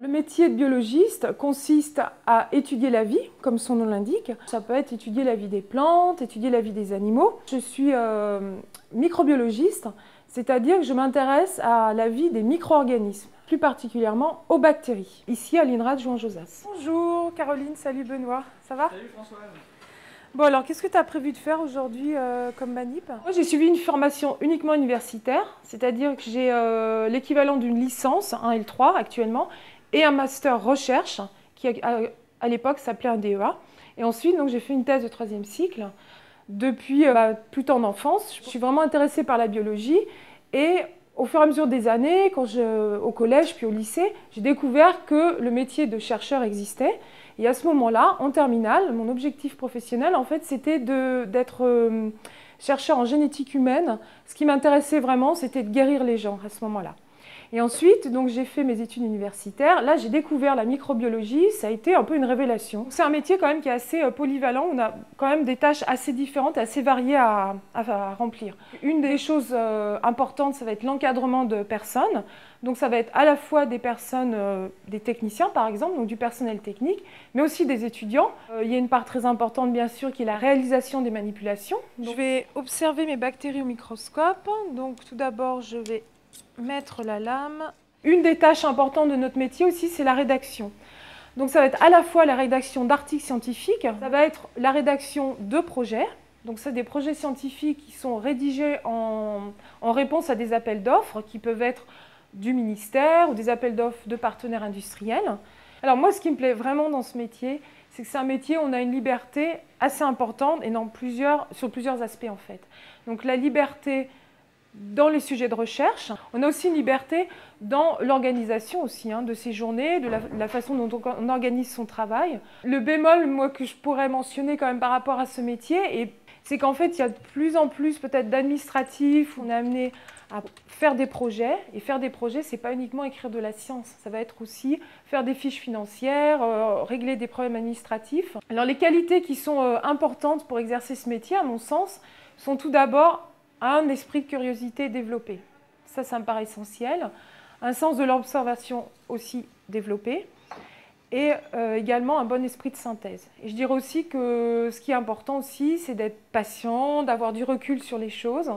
Le métier de biologiste consiste à étudier la vie, comme son nom l'indique. Ça peut être étudier la vie des plantes, étudier la vie des animaux. Je suis microbiologiste, c'est-à-dire que je m'intéresse à la vie des micro-organismes, plus particulièrement aux bactéries, ici à l'INRA de Jouan-Josas. Bonjour Caroline, salut Benoît, ça va? Salut Françoise. Bon alors, qu'est-ce que tu as prévu de faire aujourd'hui comme manip? Moi j'ai suivi une formation uniquement universitaire, c'est-à-dire que j'ai l'équivalent d'une licence, 1 et 3 actuellement, et un master recherche, qui à l'époque s'appelait un DEA. Et ensuite, j'ai fait une thèse de 3e cycle. Depuis plus tard en enfance, je suis vraiment intéressée par la biologie. Et au fur et à mesure des années, au collège puis au lycée, j'ai découvert que le métier de chercheur existait. Et à ce moment-là, en terminale, mon objectif professionnel, en fait, c'était d'être chercheur en génétique humaine. Ce qui m'intéressait vraiment, c'était de guérir les gens à ce moment-là. Et ensuite, j'ai fait mes études universitaires. Là, j'ai découvert la microbiologie. Ça a été un peu une révélation. C'est un métier quand même qui est assez polyvalent. On a quand même des tâches assez différentes et assez variées à remplir. Une des choses importantes, ça va être l'encadrement de personnes. Donc ça va être à la fois des personnes, des techniciens par exemple, donc du personnel technique, mais aussi des étudiants. Il y a une part très importante bien sûr qui est la réalisation des manipulations. Je vais observer mes bactéries au microscope. Donc tout d'abord, je vais mettre la lame. Une des tâches importantes de notre métier aussi, c'est la rédaction. Donc ça va être à la fois la rédaction d'articles scientifiques, ça va être la rédaction de projets. Donc c'est des projets scientifiques qui sont rédigés en réponse à des appels d'offres qui peuvent être du ministère ou des appels d'offres de partenaires industriels. Alors moi, ce qui me plaît vraiment dans ce métier, c'est que c'est un métier où on a une liberté assez importante et sur plusieurs aspects en fait. Donc la liberté dans les sujets de recherche. On a aussi une liberté dans l'organisation aussi, de ces journées, de la façon dont on organise son travail. Le bémol, moi, que je pourrais mentionner quand même par rapport à ce métier, c'est qu'en fait, il y a de plus en plus peut-être d'administratifs. On est amené à faire des projets. Et faire des projets, ce n'est pas uniquement écrire de la science. Ça va être aussi faire des fiches financières, régler des problèmes administratifs. Alors les qualités qui sont importantes pour exercer ce métier, à mon sens, sont tout d'abord un esprit de curiosité développé. Ça me paraît essentiel. Un sens de l'observation aussi développé. Et également un bon esprit de synthèse. Et je dirais aussi que ce qui est important aussi, c'est d'être patient, d'avoir du recul sur les choses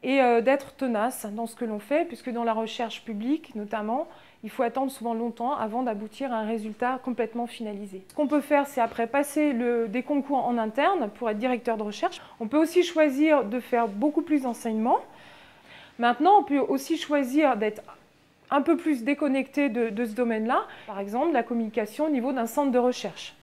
et d'être tenace dans ce que l'on fait, puisque dans la recherche publique notamment, il faut attendre souvent longtemps avant d'aboutir à un résultat complètement finalisé. Ce qu'on peut faire, c'est après passer des concours en interne pour être directeur de recherche. On peut aussi choisir de faire beaucoup plus d'enseignement. Maintenant, on peut aussi choisir d'être un peu plus déconnecté de ce domaine-là. Par exemple, la communication au niveau d'un centre de recherche.